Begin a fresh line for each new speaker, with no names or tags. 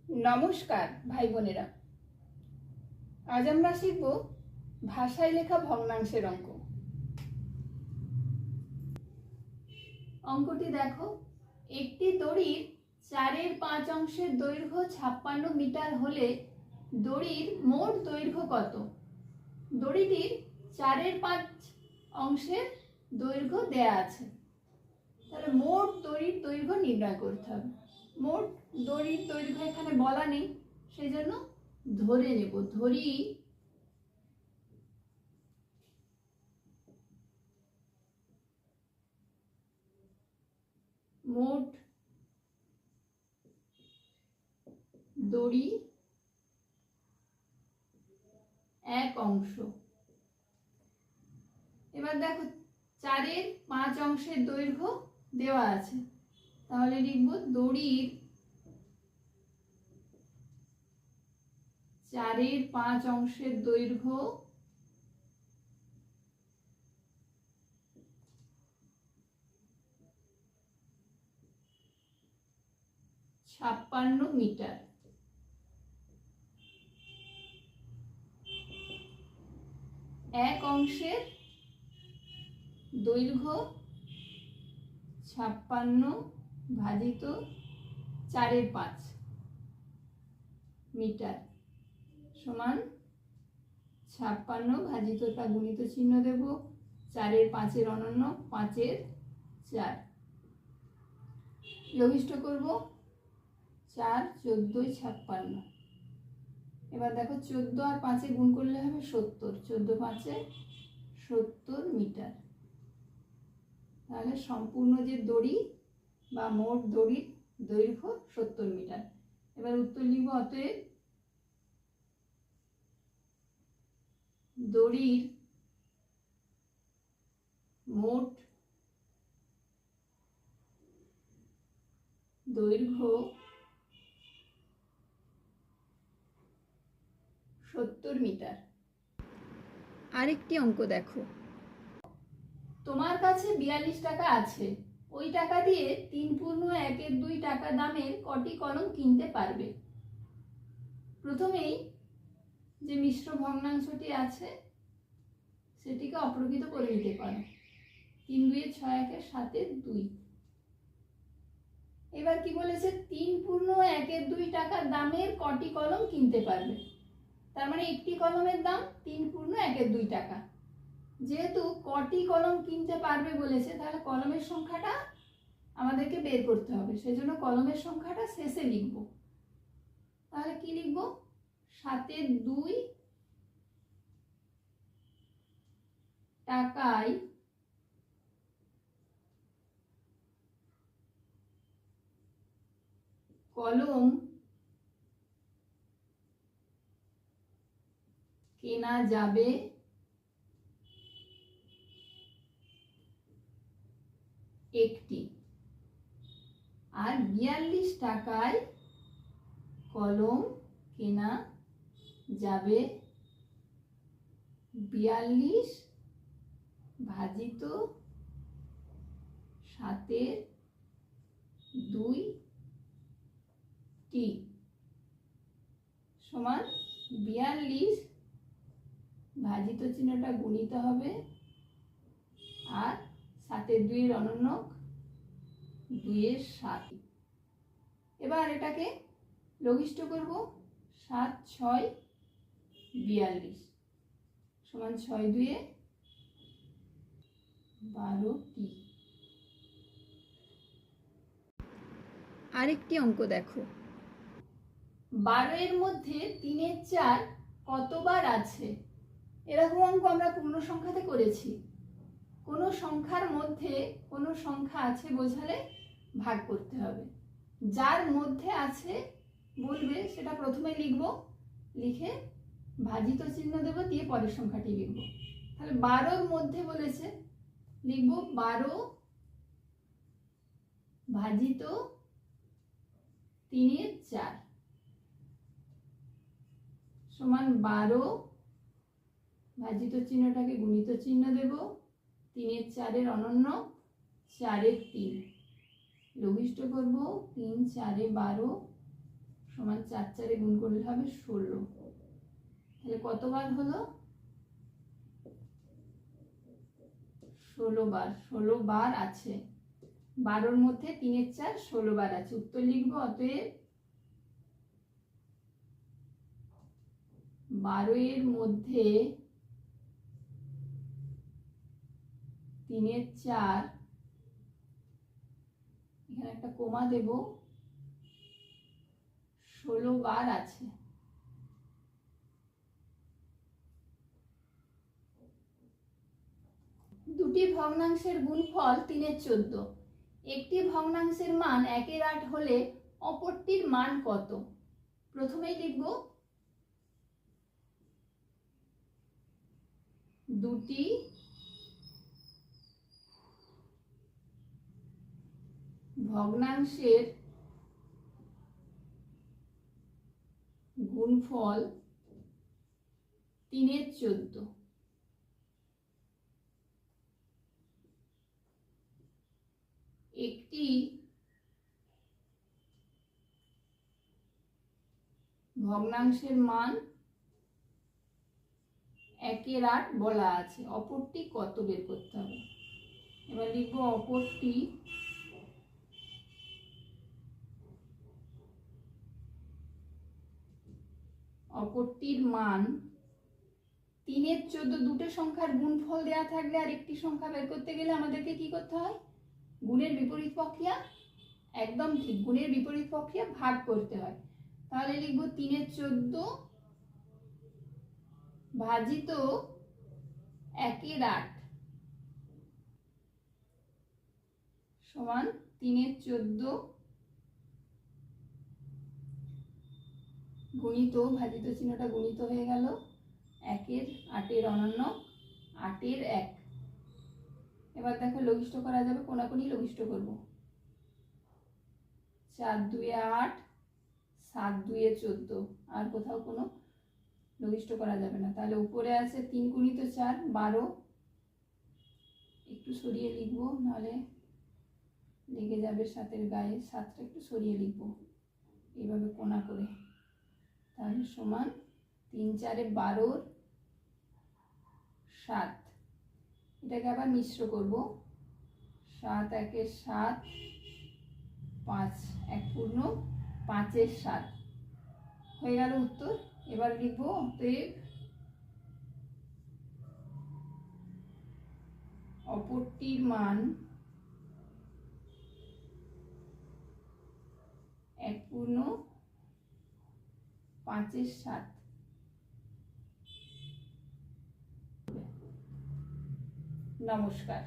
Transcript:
নমস্কার ভাই বোনেরা, আজ আমরা শিখব ভাষায় লেখা ভগ্নাংশের অঙ্ক। অঙ্কটি দেখো, একটি দড়ির 4/5 দৈর্ঘ্য 56 মিটার হলে দড়ির মোট দৈর্ঘ্য কত? দড়িটির 4/5 দৈর্ঘ্য দেয়া আছে, তাহলে মোট দড়ির দৈর্ঘ্য নির্ণয় করতে হবে। মোট দড়ির দৈর্ঘ্য এখানে বলা নেই, সেই জন্য ধরে নেব। ধরি মোট দড়ি 1 অংশ। এবার দেখো 4/5 দৈর্ঘ্য দেওয়া আছে, তাহলে লিখব দড়ির 4/5 দৈর্ঘ্য 56 মিটার। এক অংশের দৈর্ঘ্য 56 ভাজিত 4/5 মিটার সমান 56 ভাজিতটা গুণিত চিহ্ন দেব, 4/5 অনন্য 5/4 লঘিষ্ঠ করব, 4 14 56। এবার দেখো 14 আর 5 গুণ করলে হবে 70, 14 5 70 মিটার। তাহলে সম্পূর্ণ যে দড়ি বা মোট দড়ির দৈর্ঘ্য 70 মিটার। এবার উত্তর লিখব, অতএব দড়ির মোট দৈর্ঘ্য 70 মিটার। আরেকটি অঙ্ক দেখো, তোমার কাছে 42 টাকা আছে, ওই টাকা দিয়ে 3/1/2 টাকা দামের কটি কলম কিনতে পারবে? প্রথমেই যে মিশ্র ভগ্নাংশটি আছে সেটিকে অপ্রকৃত করে নিতে পারো। 3 2 6 1 7 2। এবার কি বলেছে? 3/1/2 টাকা দামের কটি কলম কিনতে পারবে, তার মানে একটি কলমের দাম 3/1/2 টাকা। যেহেতু কটি কলম কিনতে পারবে বলেছে, তাহলে কলমের সংখ্যাটা আমাদেরকে বের করতে হবে, সেজন্য কলমের সংখ্যাটা শেষে লিখব। তাহলে কি লিখব? 7/2 টাকায় কলম কেনা যাবে একটি, আর 42 টাকায় কলম কেনা যাবে 42 ভাজিত 7/2 টি সমান 42 ভাজিত চিহ্নটা গুণিত হবে, আর 7/2 অনন্যক 2/7। এবার এটাকে লঘিষ্ঠ করব, 7 6 42 সমান 6 2 12টি। আরেকটি অঙ্ক দেখো, 12 মধ্যে 3/4 কতবার আছে? এরকম অঙ্ক আমরা পূর্ণ সংখ্যাতে করেছি। কোনো সংখ্যার মধ্যে কোনো সংখ্যা আছে বোঝালে ভাগ করতে হবে। যার মধ্যে আছে বলবে সেটা প্রথমে লিখব, লিখে ভাজিত চিহ্ন দেব, দিয়ে পরের সংখ্যাটি লিখব। তাহলে 12 মধ্যে বলেছে, লিখব 12 ভাজিত 3/4 সমান 12 ভাজিত চিহ্নটাকে গুণিত চিহ্ন দেব, 3/4 অনন্য 4/3 লঘিষ্ঠ করব, 3 4 12 সমান 4 4 গুণ করলে হবে 16। তাহলে কতবার হলো? 16 বার। 16 বার আছে। 12-র মধ্যে 3 4 16 বার আছে। উত্তর লিখবো অতএব 12-এর মধ্যে 3 4, এখানে একটা কোমা দেব, 16 বার আছে। দুটি ভগ্নাংশের গুণফল 3 14। একটি ভগ্নাংশের মান 1 8 হলে অপরটির মান কত? প্রথমেই লিখব দুটি ভগ্নাংশের গুণফল 3 14। একটি ভগ্নাংশের মান 1 8 বলা আছে, অপরটি কত বের করতে হবে। এবার লিখব অপরটির মান 3 14। দুটো সংখ্যার গুণফল দেওয়া থাকলে আর একটি সংখ্যা বের করতে গেলে আমাদেরকে কি করতে হয়? গুণের বিপরীত প্রক্রিয়া, একদম ঠিক, গুণের বিপরীত প্রক্রিয়া ভাগ করতে হয়। তাহলে লিখব 3 14 ভাজিত 1 8 সমান 3 14 গুণিত, ভাজিত চিহ্নটা গুণিত হয়ে গেল, 1 8 অনন্য 8 1। এবার দেখো লঘিষ্ঠ করা যাবে, কোনাকুনি লঘিষ্ঠ করব। 4 2 8, 7 2 14, আর কোথাও কোনো লঘিষ্ঠ করা যাবে না। তাহলে উপরে আছে 3 গুণিত 4 12, একটু সরিয়ে লিখবো নাহলে লেগে যাবে 7-এর গায়ে, 7টা একটু সরিয়ে লিখবো এইভাবে কোনা করে। তাহলে সমান 3 4 12 7। এটাকে আবার মিশ্র করব, 7 1 7, 5 1 পূর্ণ 5 7 হয়ে গেল উত্তর। এবার লিখবো অতএব অপরটির মান 1 পূর্ণ 5 7। নমস্কার।